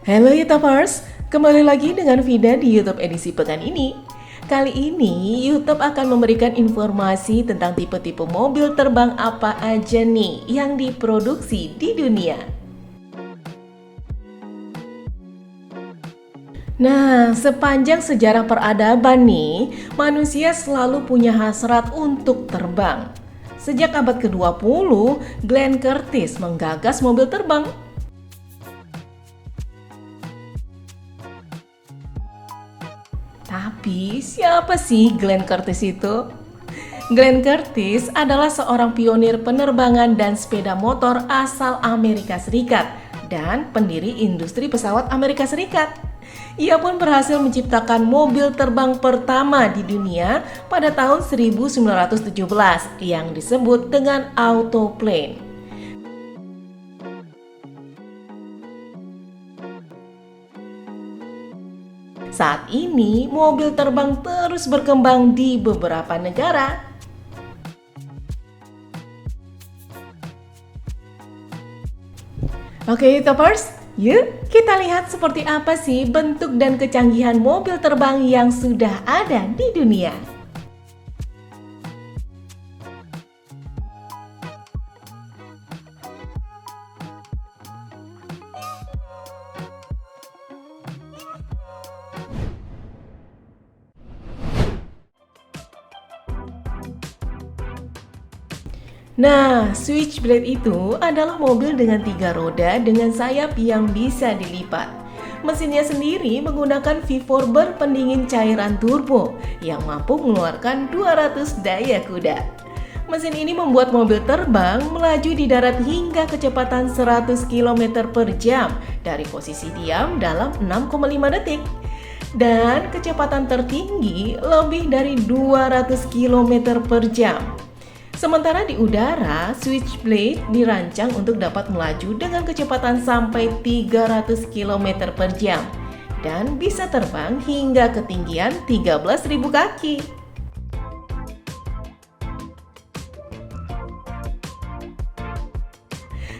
Halo YouTubers, kembali lagi dengan Vida di YouTube edisi pekan ini. Kali ini YouTube akan memberikan informasi tentang tipe-tipe mobil terbang apa aja nih yang diproduksi di dunia. Nah, sepanjang sejarah peradaban nih, manusia selalu punya hasrat untuk terbang. Sejak abad ke-20, Glenn Curtiss menggagas mobil terbang. Tapi siapa sih Glenn Curtiss itu? Glenn Curtiss adalah seorang pionir penerbangan dan sepeda motor asal Amerika Serikat dan pendiri industri pesawat Amerika Serikat. Ia pun berhasil menciptakan mobil terbang pertama di dunia pada tahun 1917 yang disebut dengan autoplane. Saat ini, mobil terbang terus berkembang di beberapa negara. Oke, Toppers, yuk kita lihat seperti apa sih bentuk dan kecanggihan mobil terbang yang sudah ada di dunia. Nah, Switchblade itu adalah mobil dengan 3 roda dengan sayap yang bisa dilipat. Mesinnya sendiri menggunakan V4 berpendingin cairan turbo yang mampu mengeluarkan 200 daya kuda. Mesin ini membuat mobil terbang melaju di darat hingga kecepatan 100 km per jam dari posisi diam dalam 6,5 detik. Dan kecepatan tertinggi lebih dari 200 km per jam. Sementara di udara, Switchblade dirancang untuk dapat melaju dengan kecepatan sampai 300 km per jam dan bisa terbang hingga ketinggian 13.000 kaki.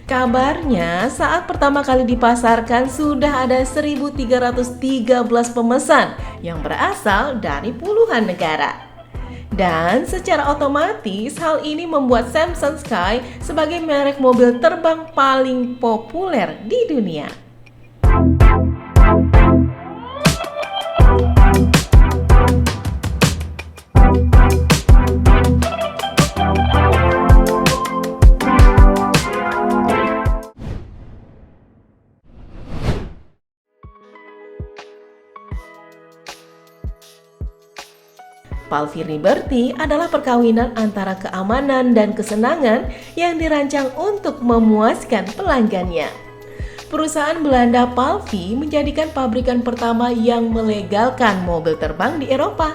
Kabarnya saat pertama kali dipasarkan sudah ada 1.313 pemesan yang berasal dari puluhan negara. Dan secara otomatis hal ini membuat Samsung Sky sebagai merek mobil terbang paling populer di dunia. Palfy Liberty adalah perkawinan antara keamanan dan kesenangan yang dirancang untuk memuaskan pelanggannya. Perusahaan Belanda Palfy menjadikan pabrikan pertama yang melegalkan mobil terbang di Eropa.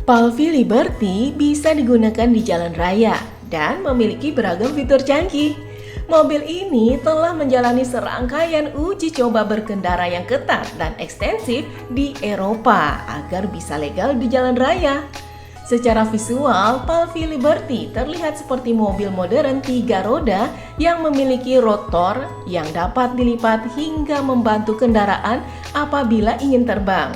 Palfy Liberty bisa digunakan di jalan raya dan memiliki beragam fitur canggih. Mobil ini telah menjalani serangkaian uji coba berkendara yang ketat dan ekstensif di Eropa agar bisa legal di jalan raya. Secara visual, Palfy Liberty terlihat seperti mobil modern 3 roda yang memiliki rotor yang dapat dilipat hingga membantu kendaraan apabila ingin terbang.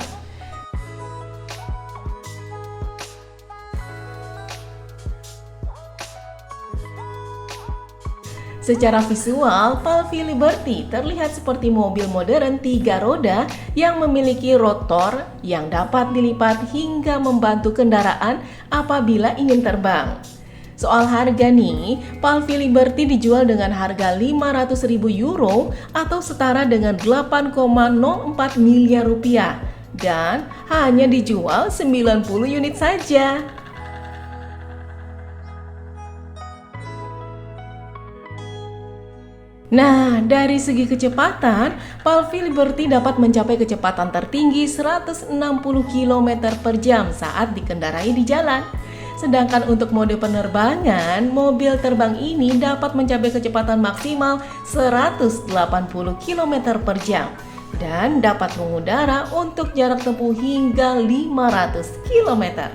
Secara visual, Palfy Liberty terlihat seperti mobil modern 3 roda yang memiliki rotor yang dapat dilipat hingga membantu kendaraan apabila ingin terbang. Soal harga nih, Palfy Liberty dijual dengan harga 500.000 euro atau setara dengan 8,04 miliar rupiah dan hanya dijual 90 unit saja. Nah, dari segi kecepatan, Palfy Liberty dapat mencapai kecepatan tertinggi 160 km per jam saat dikendarai di jalan. Sedangkan untuk mode penerbangan, mobil terbang ini dapat mencapai kecepatan maksimal 180 km per jam dan dapat mengudara untuk jarak tempuh hingga 500 km.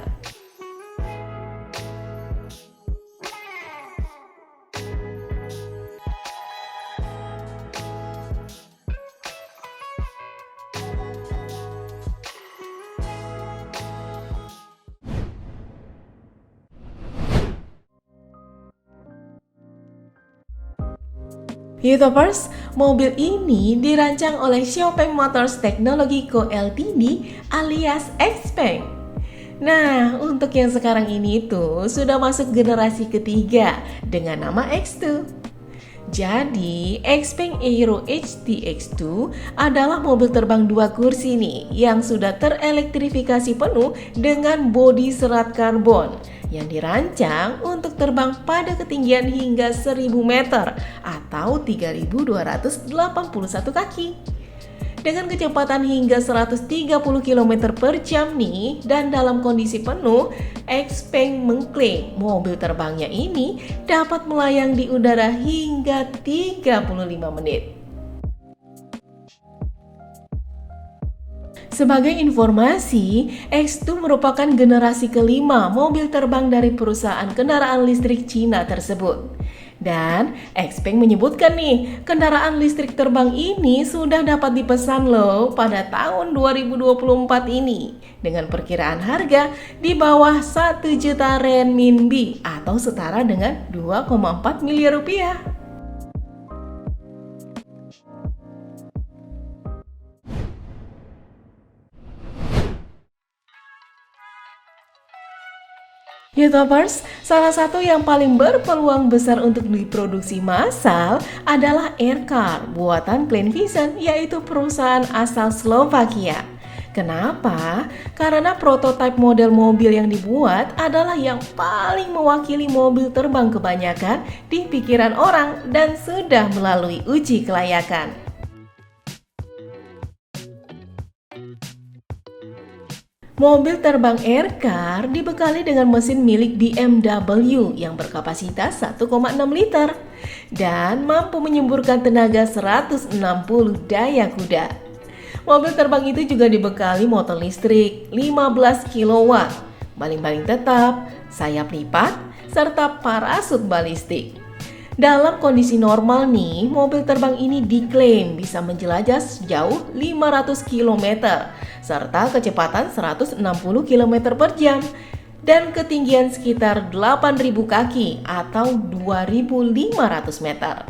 Youtubers, mobil ini dirancang oleh XPeng Motors Technology Co Ltd alias XPeng. Nah, untuk yang sekarang ini tuh sudah masuk generasi ketiga dengan nama X2. Jadi, XPeng Aero HT-X2 adalah mobil terbang 2 kursi nih yang sudah terelektrifikasi penuh dengan bodi serat karbon yang dirancang untuk terbang pada ketinggian hingga 1000 meter atau 3281 kaki. Dengan kecepatan hingga 130 km per jam nih dan dalam kondisi penuh, XPeng mengklaim mobil terbangnya ini dapat melayang di udara hingga 35 menit. Sebagai informasi, X2 merupakan generasi kelima mobil terbang dari perusahaan kendaraan listrik Cina tersebut. Dan XPeng menyebutkan nih, kendaraan listrik terbang ini sudah dapat dipesan loh pada tahun 2024 ini dengan perkiraan harga di bawah 1 juta renminbi atau setara dengan 2,4 miliar rupiah. Youtubers, salah satu yang paling berpeluang besar untuk diproduksi massal adalah Aircar buatan CleanVision, yaitu perusahaan asal Slovakia. Kenapa? Karena prototipe model mobil yang dibuat adalah yang paling mewakili mobil terbang kebanyakan di pikiran orang dan sudah melalui uji kelayakan. Mobil terbang Aircar dibekali dengan mesin milik BMW yang berkapasitas 1,6 liter dan mampu menyemburkan tenaga 160 daya kuda. Mobil terbang itu juga dibekali motor listrik 15 kW, baling-baling tetap, sayap lipat, serta parasut balistik. Dalam kondisi normal nih, mobil terbang ini diklaim bisa menjelajah sejauh 500 km serta kecepatan 160 km per jam dan ketinggian sekitar 8.000 kaki atau 2.500 meter.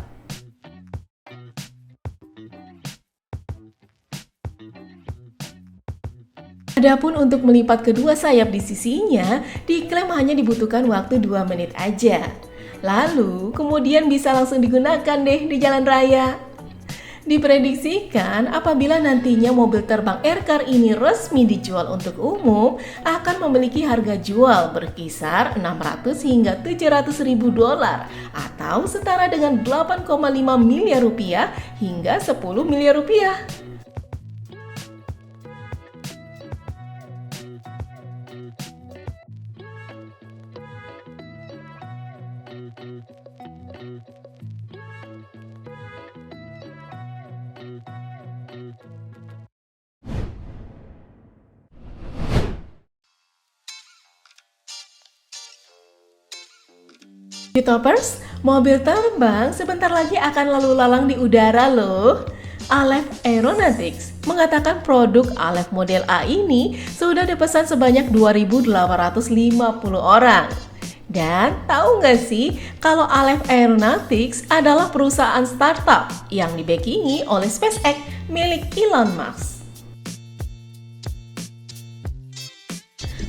Adapun untuk melipat kedua sayap di sisinya, diklaim hanya dibutuhkan waktu 2 menit aja. Lalu, kemudian bisa langsung digunakan deh di jalan raya. Diprediksikan apabila nantinya mobil terbang Aircar ini resmi dijual untuk umum, akan memiliki harga jual berkisar 600 hingga 700 ribu dolar atau setara dengan 8,5 miliar rupiah hingga 10 miliar rupiah. Youtubers, mobil terbang sebentar lagi akan lalu lalang di udara loh. Aleph Aeronautics mengatakan produk Aleph model A ini sudah dipesan sebanyak 2.850 orang. Dan tahu nggak sih kalau Aleph Aeronautics adalah perusahaan startup yang dibackingi oleh SpaceX milik Elon Musk.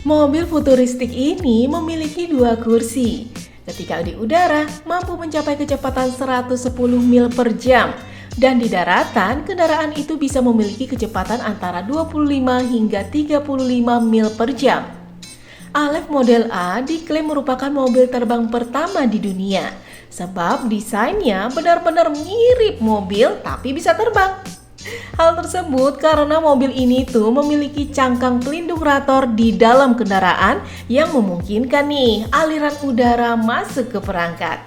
Mobil futuristik ini memiliki 2 kursi. Ketika di udara, mampu mencapai kecepatan 110 mil per jam. Dan di daratan, kendaraan itu bisa memiliki kecepatan antara 25 hingga 35 mil per jam. Aleph model A diklaim merupakan mobil terbang pertama di dunia. Sebab desainnya benar-benar mirip mobil tapi bisa terbang. Hal tersebut karena mobil ini tuh memiliki cangkang pelindung rotor di dalam kendaraan yang memungkinkan nih aliran udara masuk ke perangkat.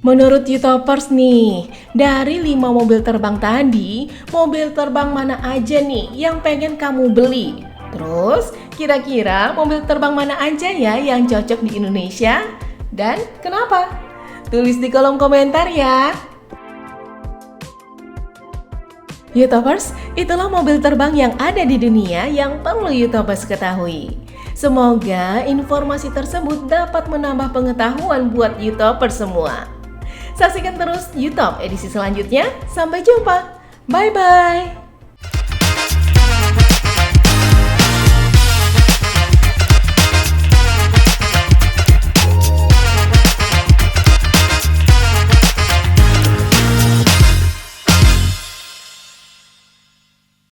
Menurut Youtubers nih, dari 5 mobil terbang tadi, mobil terbang mana aja nih yang pengen kamu beli? Terus, kira-kira mobil terbang mana aja ya yang cocok di Indonesia? Dan kenapa? Tulis di kolom komentar ya! YouTubers, itulah mobil terbang yang ada di dunia yang perlu YouTubers ketahui. Semoga informasi tersebut dapat menambah pengetahuan buat YouTubers semua. Saksikan terus YouTube edisi selanjutnya. Sampai jumpa. Bye-bye.